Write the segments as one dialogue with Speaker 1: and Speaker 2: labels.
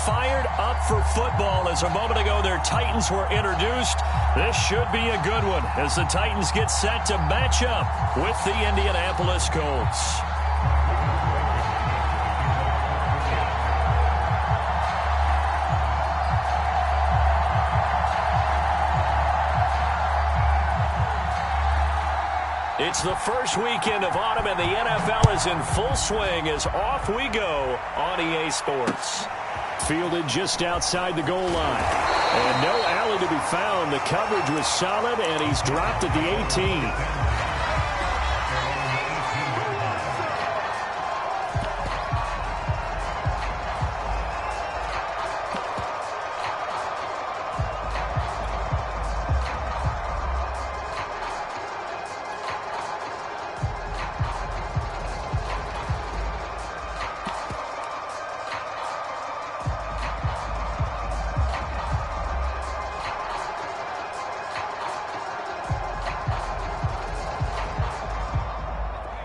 Speaker 1: fired up for football as a moment ago their Titans were introduced. This should be a good one as the Titans get set to match up with the Indianapolis Colts. It's the first weekend of autumn, and the NFL is in full swing as off we go on EA Sports. Fielded just outside the goal line. And no alley to be found. The coverage was solid, and he's dropped at the 18.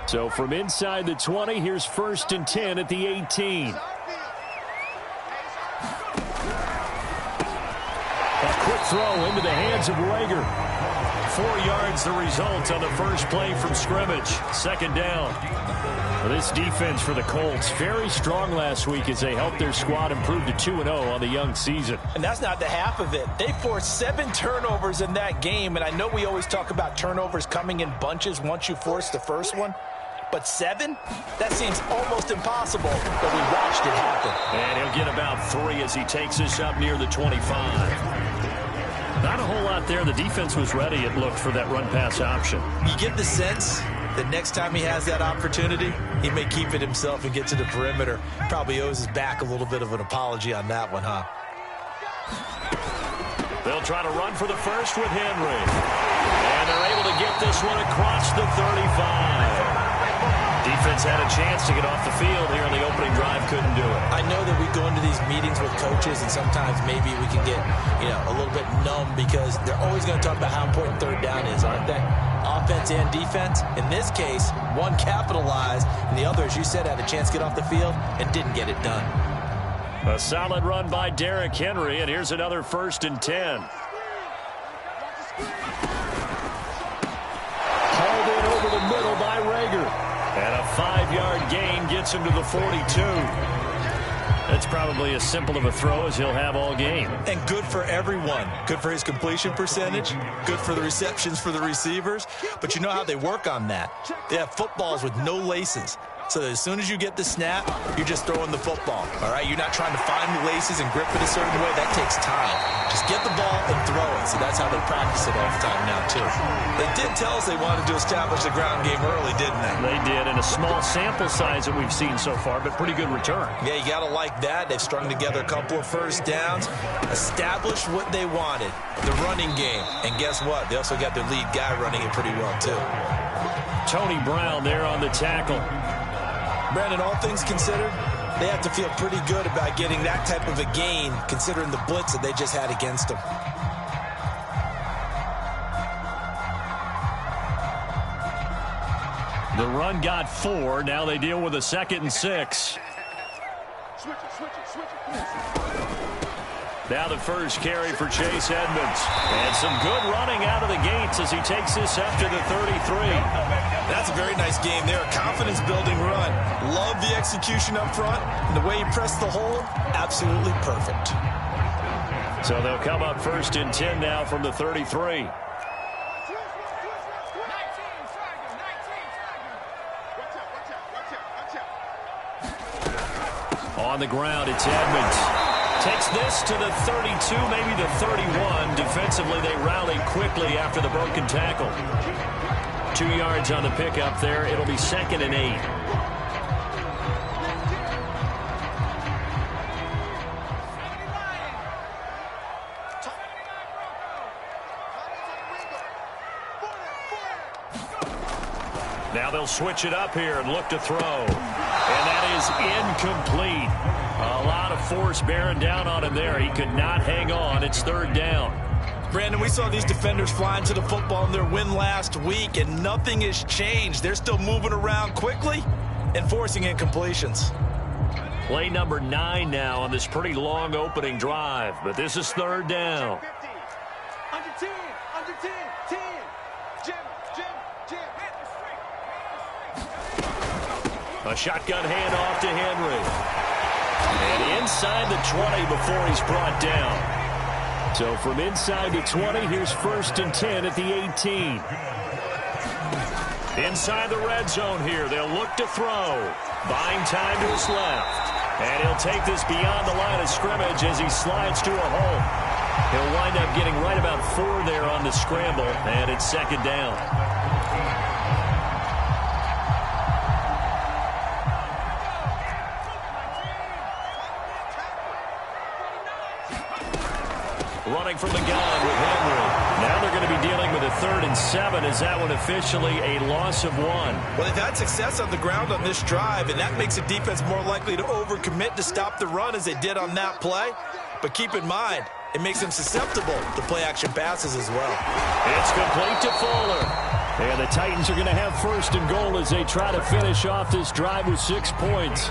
Speaker 1: So from inside the 20, here's 1st and 10 at the 18. A quick throw into the hands of Rager. 4 yards the result on the first play from scrimmage. 2nd down. Well, this defense for the Colts, very strong last week as they helped their squad improve to 2-0 on the young season.
Speaker 2: And that's not the half of it. They forced 7 turnovers in that game, and I know we always talk about turnovers coming in bunches once you force the first one. But 7? That seems almost impossible, but we watched it happen.
Speaker 1: And he'll get about 3 as he takes us up near the 25. Not a whole lot there. The defense was ready, it looked, for that run-pass option.
Speaker 2: You get the sense that next time he has that opportunity, he may keep it himself and get to the perimeter. Probably owes his back a little bit of an apology on that one, huh?
Speaker 1: They'll try to run for the first with Henry. And they're able to get this one across the 35. Defense had a chance to get off the field here on the opening drive, couldn't do it.
Speaker 2: I know that we go into these meetings with coaches, and sometimes maybe we can get, a little bit numb because they're always going to talk about how important 3rd down is, aren't they? Offense and defense. In this case, one capitalized, and the other, as you said, had a chance to get off the field and didn't get it done.
Speaker 1: A solid run by Derrick Henry, and here's another 1st and 10. Hauled in over the middle by Rager. And a 5-yard gain gets him to the 42. That's probably as simple of a throw as he'll have all game.
Speaker 2: And good for everyone. Good for his completion percentage. Good for the receptions for the receivers. But you know how they work on that. They have footballs with no laces. So that as soon as you get the snap, you're just throwing the football. All right? You're not trying to find the laces and grip it a certain way. That takes time. Just get the ball and throw it. So that's how they practice it all the time now, too. They did tell us they wanted to establish the ground game early, didn't they?
Speaker 1: They did, and a small sample size that we've seen so far, but pretty good return.
Speaker 2: Yeah, you got to like that. They've strung together a couple of 1st downs, established what they wanted, the running game. And guess what? They also got their lead guy running it pretty well, too.
Speaker 1: Tony Brown there on the tackle.
Speaker 2: Brandon, all things considered, they have to feel pretty good about getting that type of a gain, considering the blitz that they just had against them.
Speaker 1: The run got 4. Now they deal with a 2nd and 6. Now the first carry for Chase Edmonds. And some good running out of the gates as he takes this up to the 33.
Speaker 2: That's a very nice game there. A confidence-building run. Love the execution up front. And the way he pressed the hole, absolutely perfect.
Speaker 1: So they'll come up 1st and 10 now from the 33. On the ground, it's Edmonds. Takes this to the 32, maybe the 31. Defensively, they rallied quickly after the broken tackle. 2 yards on the pickup there. It'll be 2nd and 8. Now they'll switch it up here and look to throw. And that is incomplete. A lot of force bearing down on him there. He could not hang on. It's 3rd down.
Speaker 2: Brandon, we saw these defenders flying to the football in their win last week, and nothing has changed. They're still moving around quickly and forcing incompletions.
Speaker 1: Play number 9 now on this pretty long opening drive, but this is third down.
Speaker 3: Under 10, 10. Jim.
Speaker 1: A shotgun handoff to Henry. And inside the 20 before he's brought down. So from inside the 20, here's 1st and 10 at the 18. Inside the red zone here, they'll look to throw. Buying time to his left. And he'll take this beyond the line of scrimmage as he slides to a hole. He'll wind up getting right about 4 there on the scramble, and it's 2nd down. Running from the gun with Henry. Now they're going to be dealing with a 3rd and 7. Is that one officially a loss of 1?
Speaker 2: Well, they've had success on the ground on this drive, and that makes the defense more likely to overcommit to stop the run as they did on that play. But keep in mind, it makes them susceptible to play-action passes as well.
Speaker 1: It's complete to Fuller. And the Titans are going to have 1st and goal as they try to finish off this drive with 6 points.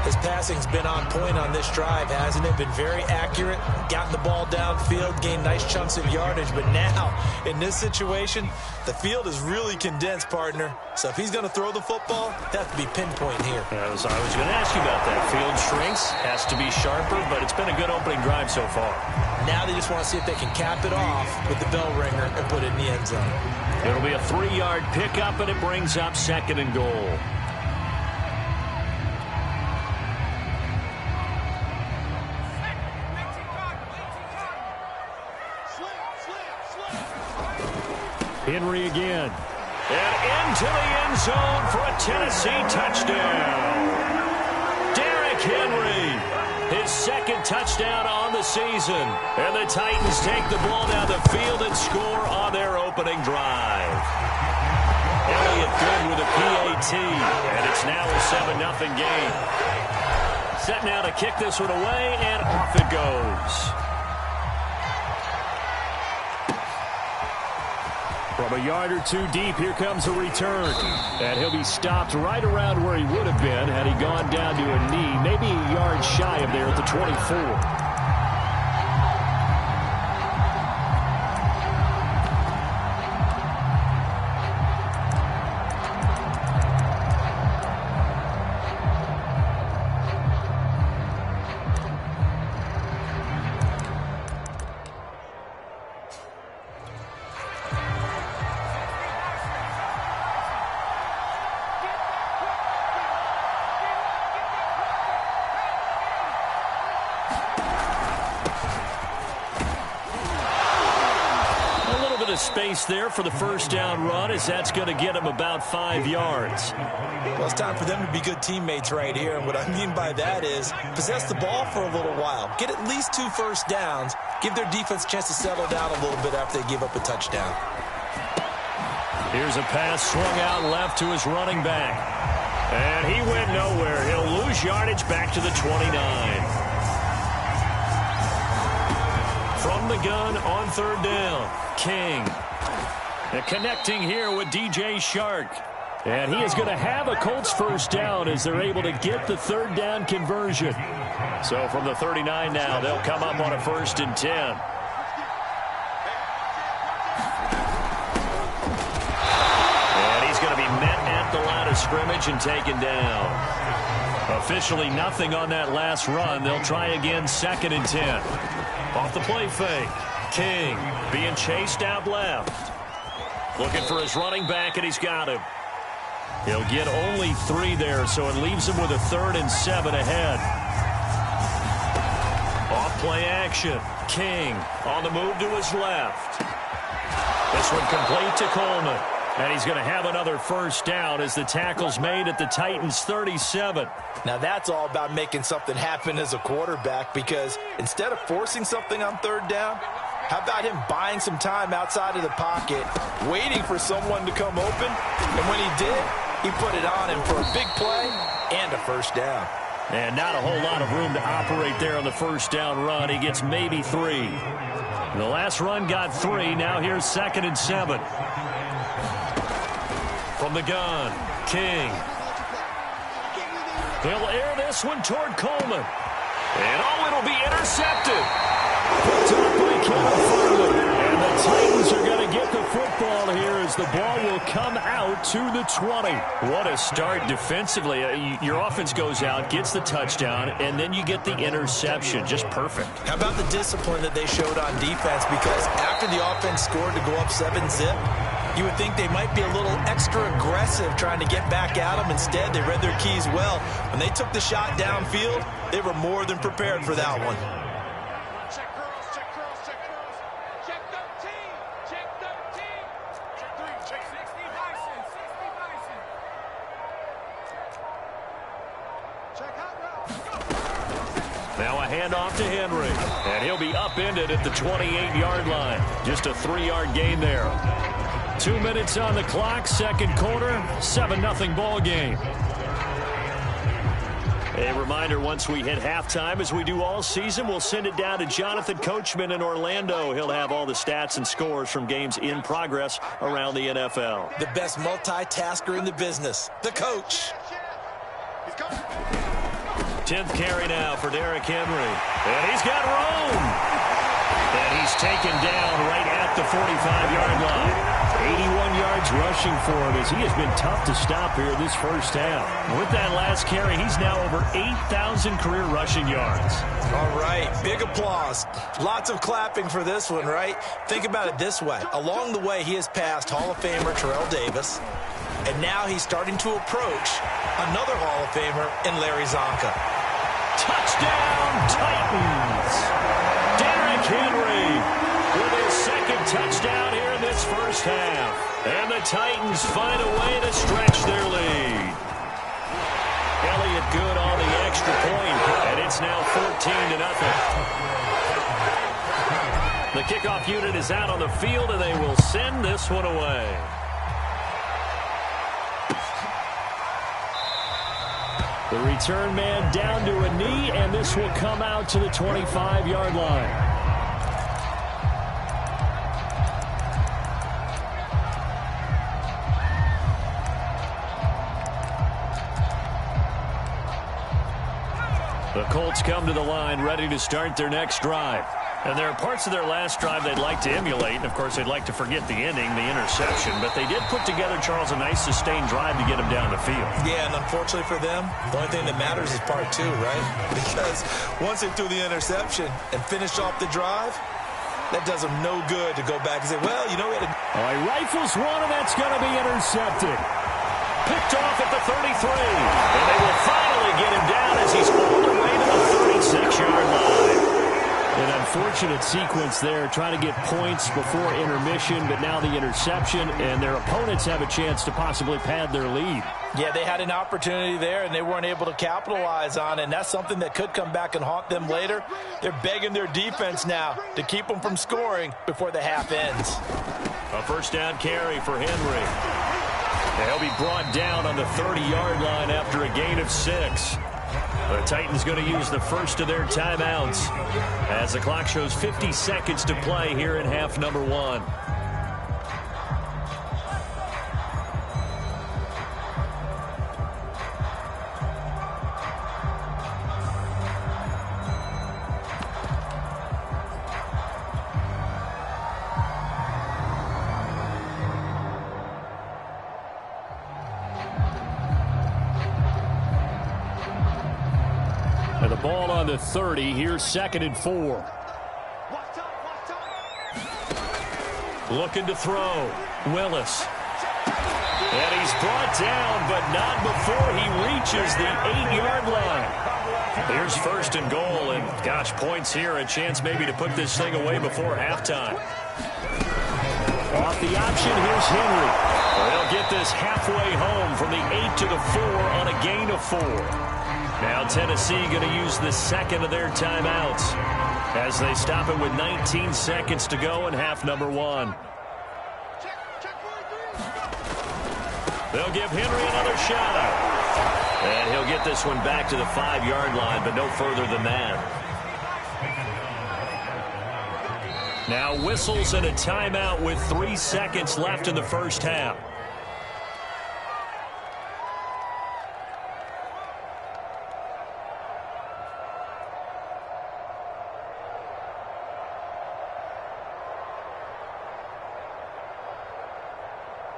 Speaker 2: His passing's been on point on this drive, hasn't it? Been very accurate, gotten the ball downfield, gained nice chunks of yardage. But now, in this situation, the field is really condensed, partner. So if he's going to throw the football, that has to be pinpoint here.
Speaker 1: I was going to ask you about that. Field shrinks, has to be sharper, but it's been a good opening drive so far.
Speaker 2: Now they just want to see if they can cap it off with the bell ringer and put it in the end zone.
Speaker 1: It'll be a 3-yard pickup, and it brings up 2nd and goal. Henry again. And into the end zone for a Tennessee touchdown. Derrick Henry, his 2nd touchdown on the season. And the Titans take the ball down the field and score on their opening drive. Elliott good with a PAT, and it's now a 7-0 game. Set now to kick this one away, and off it goes. From a yard or 2 deep, here comes a return. And he'll be stopped right around where he would have been had he gone down to a knee, maybe a yard shy of there at the 24. Space there for the 1st down run, as that's going to get him about 5 yards.
Speaker 2: Well, it's time for them to be good teammates right here, and what I mean by that is possess the ball for a little while, get at least 2 first downs, give their defense a chance to settle down a little bit after they give up a touchdown.
Speaker 1: Here's a pass swung out left to his running back, and he went nowhere. He'll lose yardage back to the 29. From the gun on 3rd down, King. And connecting here with DJ Shark. And he is going to have a Colts 1st down as they're able to get the 3rd down conversion. So from the 39 now, they'll come up on a 1st and 10. And he's going to be met at the line of scrimmage and taken down. Officially nothing on that last run. They'll try again 2nd and 10. Off the play fake. King being chased out left. Looking for his running back, and he's got him. He'll get only 3 there, so it leaves him with a 3rd and 7 ahead. Off play action. King on the move to his left. This one complete to Coleman. And he's going to have another 1st down as the tackle's made at the Titans' 37.
Speaker 2: Now that's all about making something happen as a quarterback, because instead of forcing something on 3rd down, how about him buying some time outside of the pocket, waiting for someone to come open, and when he did, he put it on him for a big play and a 1st down.
Speaker 1: And not a whole lot of room to operate there on the 1st down run. He gets maybe 3. The last run got 3. Now here's 2nd and 7. From the gun, King. He'll air this one toward Coleman. And it'll be intercepted. Picked up by Kevin Farley. And the Titans are going to get the football here as the ball will come out to the 20. What a start defensively. Your offense goes out, gets the touchdown, and then you get the interception. Just perfect.
Speaker 2: How about the discipline that they showed on defense? Because after the offense scored to go up 7-zip, you would think they might be a little extra aggressive trying to get back at them. Instead, they read their keys well. When they took the shot downfield, they were more than prepared for that one.
Speaker 3: Check cross, check cross, check cross. Check 13, check 13. Check 3, check 60 Bison, 60 Bison. Check hot route.
Speaker 1: Now a handoff to Henry. And he'll be upended at the 28-yard line. Just a 3-yard gain there. 2 minutes on the clock, second quarter, 7-0 ball game. A reminder, once we hit halftime, as we do all season, we'll send it down to Jonathan Coachman in Orlando. He'll have all the stats and scores from games in progress around the NFL.
Speaker 2: The best multitasker in the business, the coach.
Speaker 1: 10th carry now for Derrick Henry. And he's got room. And he's taken down right at the 45-yard line. 81 yards rushing for him as he has been tough to stop here in this first half. With that last carry, he's now over 8,000 career rushing yards.
Speaker 2: All right, big applause. Lots of clapping for this one, right? Think about it this way. Along the way, he has passed Hall of Famer Terrell Davis, and now he's starting to approach another Hall of Famer in Larry Zonka.
Speaker 1: Touchdown, Titans! Derrick Henry with his second touchdown here in this first half. And the Titans find a way to stretch their lead. Elliott good on the extra point, and it's now 14-0. The kickoff unit is out on the field, and they will send this one away. The return man down to a knee, and this will come out to the 25-yard line. The Colts come to the line ready to start their next drive. And there are parts of their last drive they'd like to emulate. And, of course, they'd like to forget the ending, the interception. But they did put together, Charles, a nice sustained drive to get them down the field.
Speaker 2: Yeah, and unfortunately for them, the only thing that matters is part two, right? Because once they threw the interception and finished off the drive, that does them no good to go back and say, well, you know, we had a...
Speaker 1: All right, rifles one, and that's going to be intercepted. Picked off at the 33. And they will finally get him down as he's all the way to the 36-yard line. An unfortunate sequence there, trying to get points before intermission, but now the interception, and their opponents have a chance to possibly pad their lead.
Speaker 2: Yeah, they had an opportunity there, and they weren't able to capitalize on it, and that's something that could come back and haunt them later. They're begging their defense now to keep them from scoring before the half ends.
Speaker 1: A first down carry for Henry. They'll be brought down on the 30-yard line after a gain of 6. The Titans going to use the first of their timeouts as the clock shows 50 seconds to play here in half number 1. And the ball on the 30. Here's 2nd and 4. Looking to throw. Willis. And he's brought down, but not before he reaches the 8-yard line. Here's 1st and goal, and gosh, points here. A chance maybe to put this thing away before halftime. Off the option, here's Henry. They'll get this halfway home from the 8 to the 4 on a gain of 4. Now Tennessee going to use the second of their timeouts as they stop it with 19 seconds to go in half number 1. They'll give Henry another shot. And he'll get this one back to the 5-yard line, but no further than that. Now whistles and a timeout with 3 seconds left in the first half.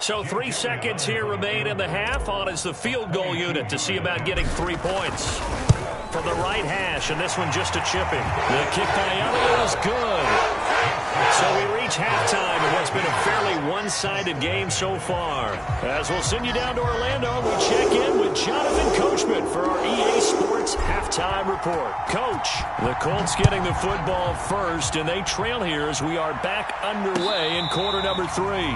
Speaker 1: So 3 seconds here remain in the half. On is the field goal unit to see about getting 3 points. From the right hash, and this one just a chipping. The kick by Elliott is good. So we reach halftime in what's been a fairly one-sided game so far. As we'll send you down to Orlando, we check in with Jonathan Coachman for our EA Sports Halftime Report. Coach, the Colts getting the football first, and they trail here as we are back underway in quarter number 3.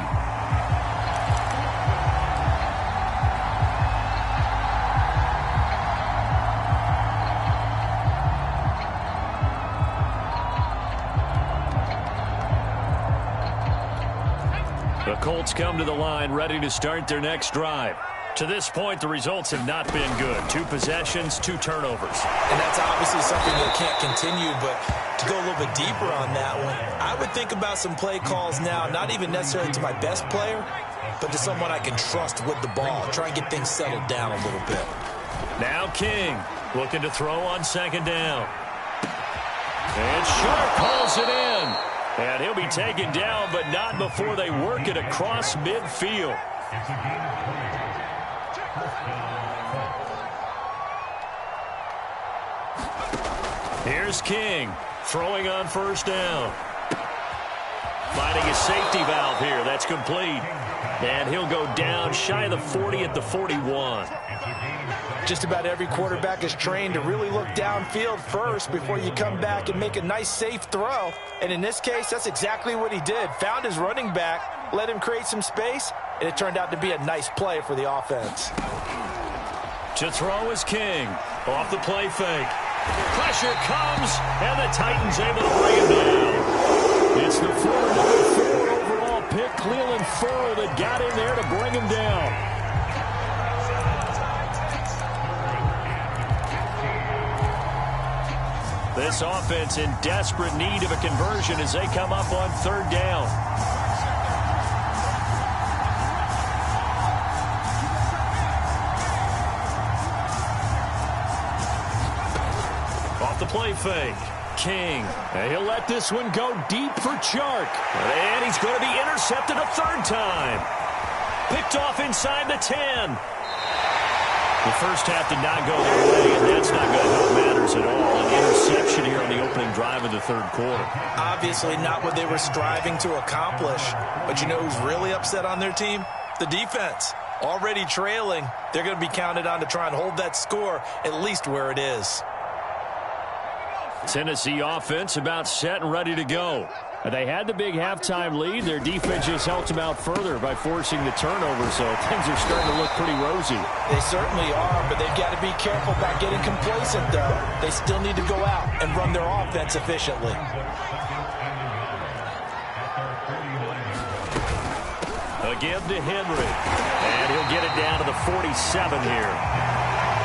Speaker 1: The Colts come to the line ready to start their next drive. To this point, the results have not been good. 2 possessions, 2 turnovers.
Speaker 2: And that's obviously something that can't continue, but to go a little bit deeper on that one, I would think about some play calls now, not even necessarily to my best player, but to someone I can trust with the ball. Try and get things settled down a little bit.
Speaker 1: Now King looking to throw on second down. And Sharp pulls it in. And he'll be taken down, but not before they work it across midfield. Here's King throwing on first down. Finding a safety valve here. That's complete. And he'll go down shy of the 40 at the 41.
Speaker 2: Just about every quarterback is trained to really look downfield first before you come back and make a nice, safe throw. And in this case, that's exactly what he did. Found his running back, let him create some space, and it turned out to be a nice play for the offense.
Speaker 1: To throw is King. Off the play fake. Pressure comes, and the Titans able to bring him down. It's the former #4 overall pick, Cleveland Furrow, that got in there to bring him down. This offense in desperate need of a conversion as they come up on third down. Off the play fake. King. And he'll let this one go deep for Chark. And he's going to be intercepted a third time. Picked off inside the 10. The first half did not go their way, and that's not going to help matters at all. An interception here on the opening drive of the third quarter.
Speaker 2: Obviously not what they were striving to accomplish. But you know who's really upset on their team? The defense. Already trailing. They're going to be counted on to try and hold that score at least where it is.
Speaker 1: Tennessee offense about set and ready to go. They had the big halftime lead. Their defense just helped them out further by forcing the turnover, so things are starting to look pretty rosy.
Speaker 2: They certainly are, but they've got to be careful about getting complacent, though. They still need to go out and run their offense efficiently.
Speaker 1: Again to Henry, and he'll get it down to the 47 here.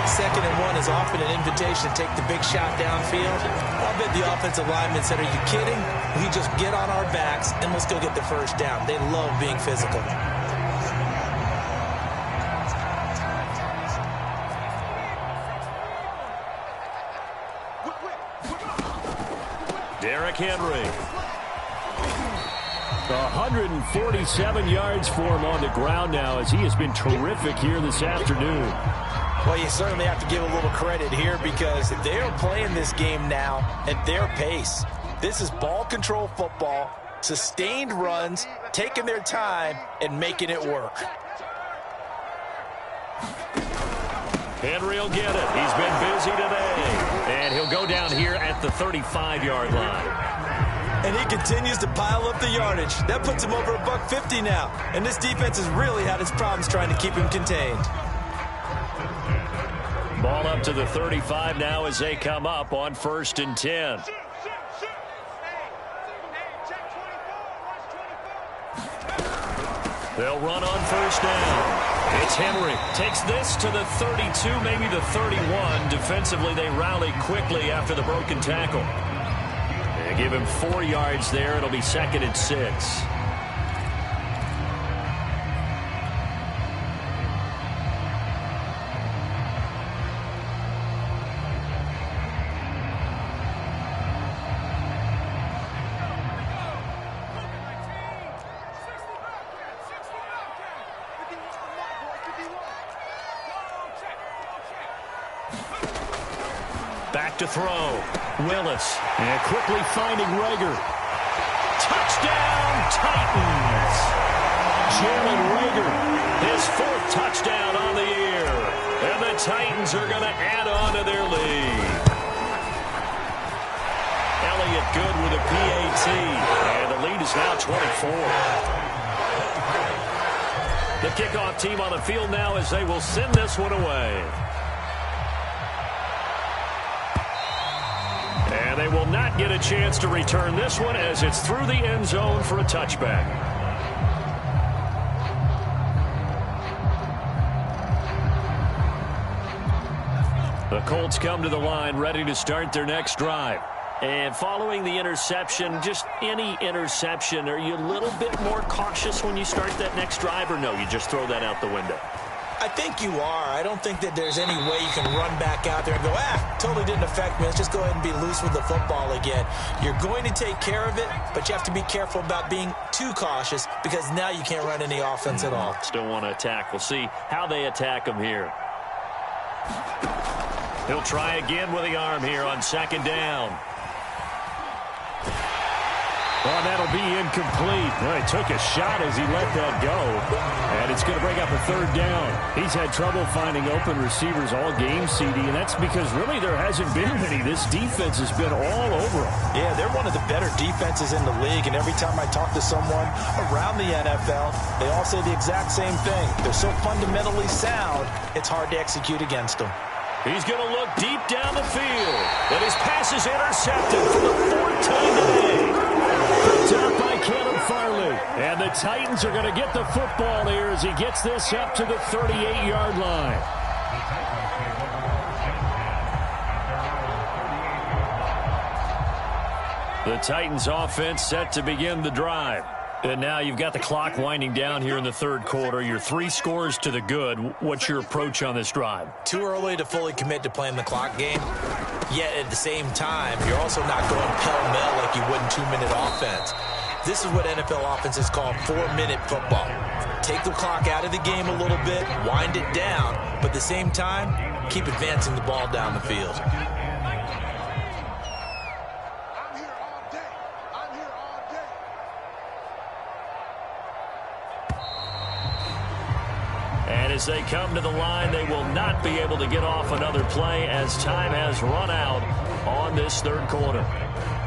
Speaker 2: 2nd and 1 is often an invitation to take the big shot downfield. I'll bet the offensive lineman said, are you kidding? We just get on our backs and let's go get the first down. They love being physical.
Speaker 1: Derrick Henry. 147 yards for him on the ground now as he has been terrific here this afternoon.
Speaker 2: Well, you certainly have to give a little credit here because they are playing this game now at their pace. This is ball control football, sustained runs, taking their time, and making it work.
Speaker 1: Henry will get it. He's been busy today. And he'll go down here at the 35-yard line.
Speaker 2: And he continues to pile up the yardage. That puts him over $150 now. And this defense has really had its problems trying to keep him contained.
Speaker 1: Ball up to the 35 now as they come up on 1st and 10. They'll run on first down. It's Henry. Takes this to the 32, maybe the 31. Defensively, they rally quickly after the broken tackle. They give him 4 yards there. It'll be 2nd and 6. to throw. Willis. And quickly finding Rager. Touchdown, Titans. Jalen Rager, his 4th touchdown on the year. And the Titans are going to add on to their lead. Elliott good with a PAT. And the lead is now 24. The kickoff team on the field now as they will send this one away. And they will not get a chance to return this one as it's through the end zone for a touchback. The Colts come to the line ready to start their next drive. And following the interception, just any interception, are you a little bit more cautious when you start that next drive, or no, you just throw that out the window?
Speaker 2: I think you are. I don't think that there's any way you can run back out there and go, totally didn't affect me. Let's just go ahead and be loose with the football again. You're going to take care of it, but you have to be careful about being too cautious because now you can't run any offense at all.
Speaker 1: Still want to attack. We'll see how they attack him here. He'll try again with the arm here on 2nd down. Well, that'll be incomplete. Well, he took a shot as he let that go. And it's going to bring up a 3rd down. He's had trouble finding open receivers all game, CD, and that's because really there hasn't been many. This defense has been all over him.
Speaker 2: Yeah, they're one of the better defenses in the league, and every time I talk to someone around the NFL, they all say the exact same thing. They're so fundamentally sound, it's hard to execute against them.
Speaker 1: He's going to look deep down the field. And his pass is intercepted for the 4th time today. Picked up by Caleb Farley. And the Titans are going to get the football here as he gets this up to the 38-yard line. The Titans offense set to begin the drive. And now you've got the clock winding down here in the 3rd quarter. You're 3 scores to the good. What's your approach on this drive?
Speaker 2: Too early to fully commit to playing the clock game. Yet at the same time, you're also not going pell-mell like you would in 2-minute offense. This is what NFL offenses call 4-minute football. Take the clock out of the game a little bit, wind it down, but at the same time, keep advancing the ball down the field. And as they come to the line, they will not be able to get off another play as time has run out on this 3rd quarter.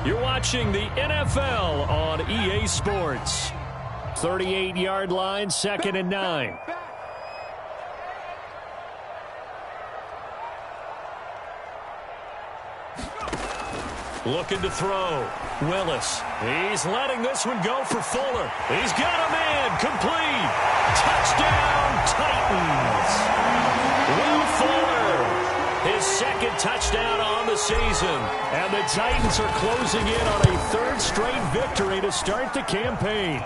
Speaker 2: You're watching the NFL on EA Sports. 38-yard line, 2nd and 9. Looking to throw. Willis. He's letting this one go for Fuller. He's got a man. Complete. Touchdown, Titans. Will Fuller. His 2nd touchdown on the season. And the Titans are closing in on a 3rd straight victory to start the campaign.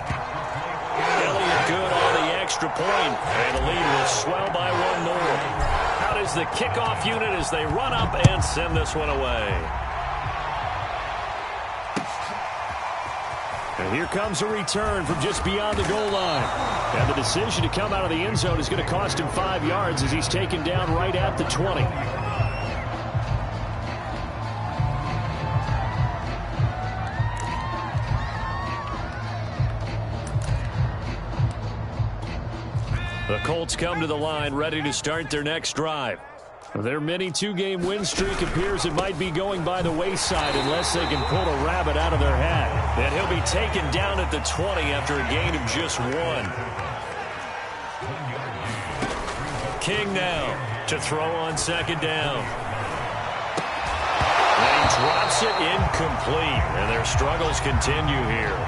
Speaker 2: Elliott good on the extra point. And the lead will swell by 1 more. Out is the kickoff unit as they run up and send this one away. And here comes a return from just beyond the goal line. And the decision to come out of the end zone is going to cost him 5 yards as he's taken down right at the 20. The Colts come to the line ready to start their next drive. Their mini 2-game win streak appears it might be going by the wayside unless they can pull a rabbit out of their hat. And he'll be taken down at the 20 after a gain of just 1. King now to throw on 2nd down. And he drops it incomplete. And their struggles continue here.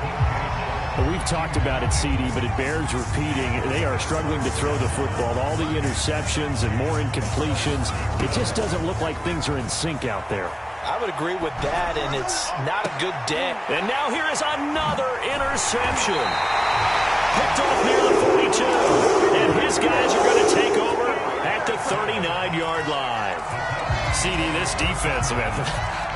Speaker 4: We've talked about it, CD, but it bears repeating. They are struggling to throw the football. All the interceptions and more incompletions. It just doesn't look like things are in sync out there.
Speaker 2: I would agree with that, and it's not a good day.
Speaker 1: And now here is another interception. Picked off near the 42. And his guys are going to take over at the 39-yard line. CD, this defense, man,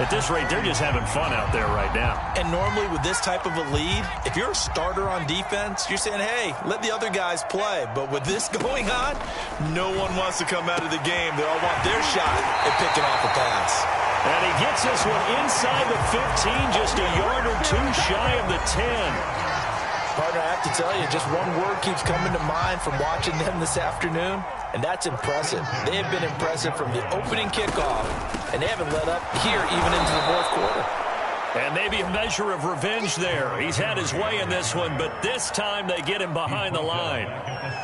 Speaker 1: at this rate, they're just having fun out there right now.
Speaker 2: And normally with this type of a lead, if you're a starter on defense, you're saying, hey, let the other guys play. But with this going on, no one wants to come out of the game. They all want their shot at picking off a pass.
Speaker 1: And he gets this one inside the 15, just a yard or two shy of the 10.
Speaker 2: Partner, I have to tell you, just one word keeps coming to mind from watching them this afternoon, and that's impressive. They have been impressive from the opening kickoff, and they haven't let up here even into the fourth quarter.
Speaker 1: And maybe a measure of revenge there. He's had his way in this one, but this time they get him behind the line.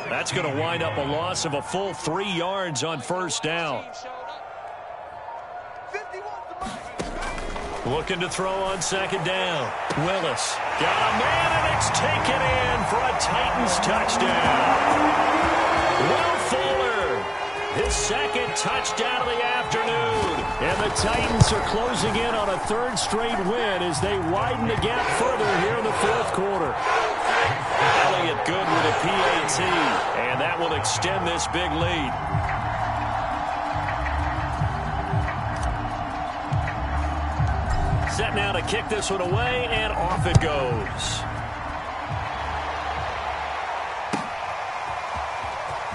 Speaker 1: That's going to wind up a loss of a full 3 yards on first down. Looking to throw on second down. Willis got a man, and it's taken in for a Titans touchdown. Will Fuller, his second touchdown of the afternoon. And the Titans are closing in on a third straight win as they widen the gap further here in the fourth quarter. Elliott good with a PAT, and that will extend this big lead. Set now to kick this one away, and off it goes.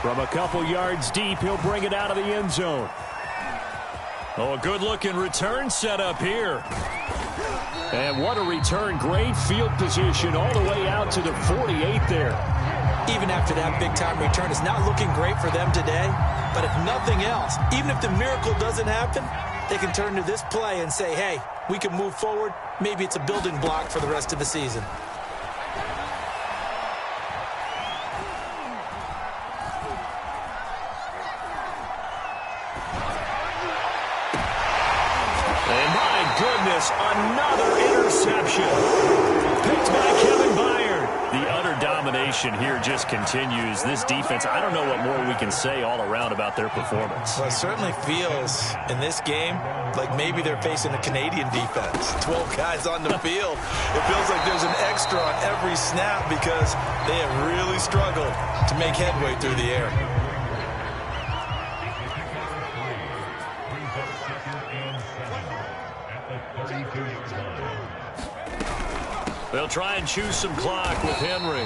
Speaker 1: From a couple yards deep, he'll bring it out of the end zone. Oh, a good-looking return set up here. And what a return. Great field position all the way out to the 48 there.
Speaker 2: Even after that big-time return, it's not looking great for them today. But if nothing else, even if the miracle doesn't happen, they can turn to this play and say, hey, we can move forward. Maybe it's a building block for the rest of the season.
Speaker 1: And my goodness, another interception. Picked by Kevin Byard. The utter domination here just continues. This defense, I don't know what more we can say all around about their performance.
Speaker 2: Well, it certainly feels in this game like maybe they're facing a Canadian defense. 12 guys on the field. It feels like there's an extra on every snap because they have really struggled to make headway through the air.
Speaker 1: They'll try and choose some clock with Henry.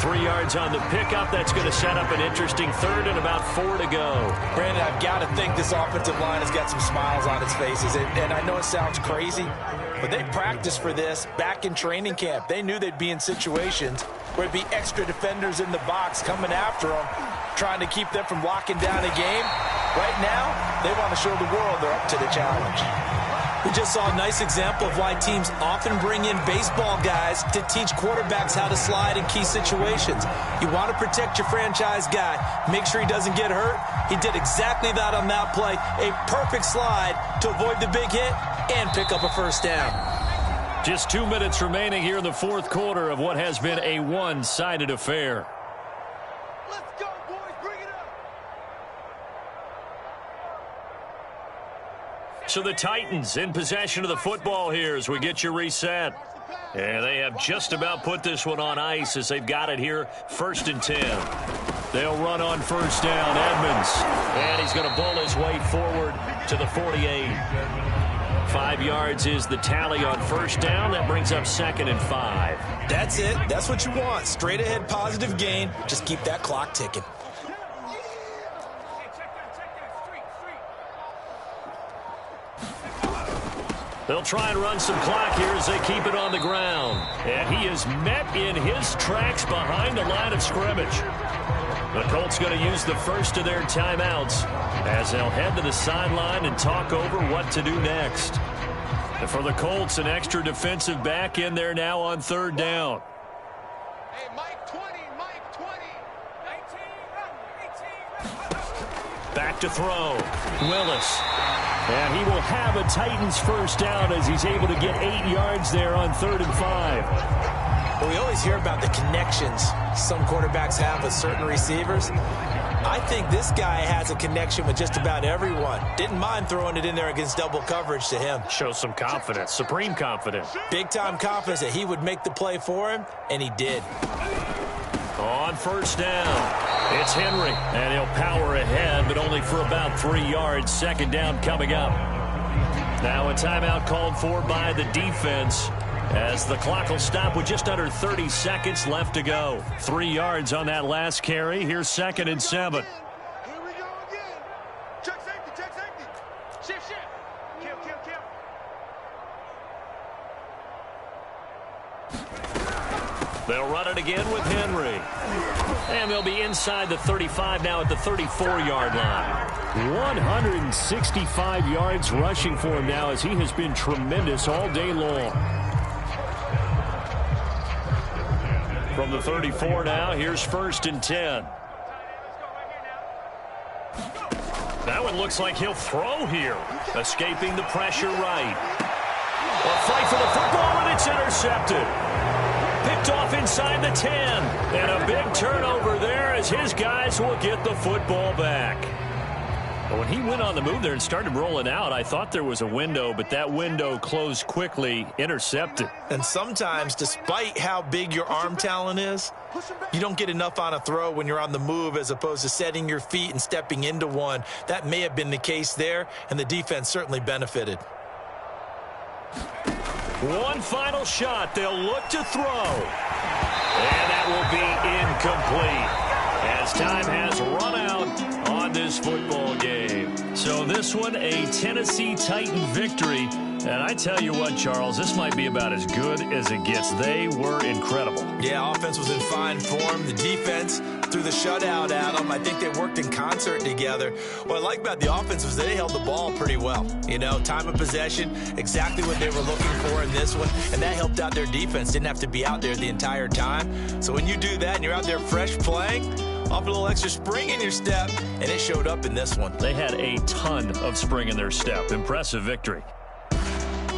Speaker 1: 3 yards on the pickup. That's going to set up an interesting third and about 4 to go.
Speaker 2: Brandon, I've got to think this offensive line has got some smiles on its faces. And I know it sounds crazy, but they practiced for this back in training camp. They knew they'd be in situations where it'd be extra defenders in the box coming after them, trying to keep them from locking down a game. Right now, they want to show the world they're up to the challenge. We just saw a nice example of why teams often bring in baseball guys to teach quarterbacks how to slide in key situations. You want to protect your franchise guy. Make sure he doesn't get hurt. He did exactly that on that play. A perfect slide to avoid the big hit and pick up a first down.
Speaker 1: Just 2 minutes remaining here in the fourth quarter of what has been a one-sided affair.
Speaker 3: Let's go, boys. Bring it up.
Speaker 1: So the Titans in possession of the football here as we get you reset. And they have just about put this one on ice as they've got it here, 1st and 10. They'll run on first down, Edmonds. And he's going to bowl his way forward to the 48. 5 yards is the tally on first down. That brings up 2nd and 5.
Speaker 2: That's it. That's what you want. Straight ahead positive gain. Just keep that clock ticking.
Speaker 1: They'll try and run some clock here as they keep it on the ground. And he is met in his tracks behind the line of scrimmage. The Colts going to use the first of their timeouts as they'll head to the sideline and talk over what to do next. And for the Colts, an extra defensive back in there now on third down.
Speaker 3: Hey, Mike 20, Mike 20. 18.
Speaker 1: Back to throw. Willis. And he will have a Titans first down as he's able to get 8 yards there on 3rd and 5.
Speaker 2: Well, we always hear about the connections some quarterbacks have with certain receivers. I think this guy has a connection with just about everyone. Didn't mind throwing it in there against double coverage to him.
Speaker 1: Shows some confidence, supreme confidence.
Speaker 2: Big-time confidence that he would make the play for him, and he did.
Speaker 1: On first down, it's Henry, and he'll power ahead, but only for about 3 yards. 2nd down coming up. Now a timeout called for by the defense as the clock will stop with just under 30 seconds left to go. 3 yards on that last carry. Here's 2nd and 7.
Speaker 3: Here we go again. Check safety, check safety. Shift, shift. Kill, kill,
Speaker 1: They'll run it again with Henry. And they'll be inside the 35 now at the 34-yard line.
Speaker 4: 165 yards rushing for him now as he has been tremendous all day long.
Speaker 1: From the 34 now, here's 1st and 10. That one looks like he'll throw here. Escaping the pressure right. A fight for the football, and it's intercepted. Picked off inside the 10. And a big turnover there as his guys will get the football back. But when he went on the move there and started rolling out, I thought there was a window, but that window closed quickly, intercepted.
Speaker 2: And sometimes, despite how big your arm talent is, you don't get enough on a throw when you're on the move as opposed to setting your feet and stepping into one. That may have been the case there, and the defense certainly benefited.
Speaker 1: One final shot. They'll look to throw. And that will be incomplete as time has run out on this football game. So this one, a Tennessee Titan victory. And I tell you what, Charles, this might be about as good as it gets. They were incredible.
Speaker 2: Yeah, offense was in fine form. The defense threw the shutout at them. I think they worked in concert together. What I like about the offense was they held the ball pretty well. You know, time of possession, exactly what they were looking for in this one. And that helped out their defense. Didn't have to be out there the entire time. So when you do that and you're out there fresh playing, off a little extra spring in your step, and it showed up in this one.
Speaker 1: They had a ton of spring in their step. Impressive victory.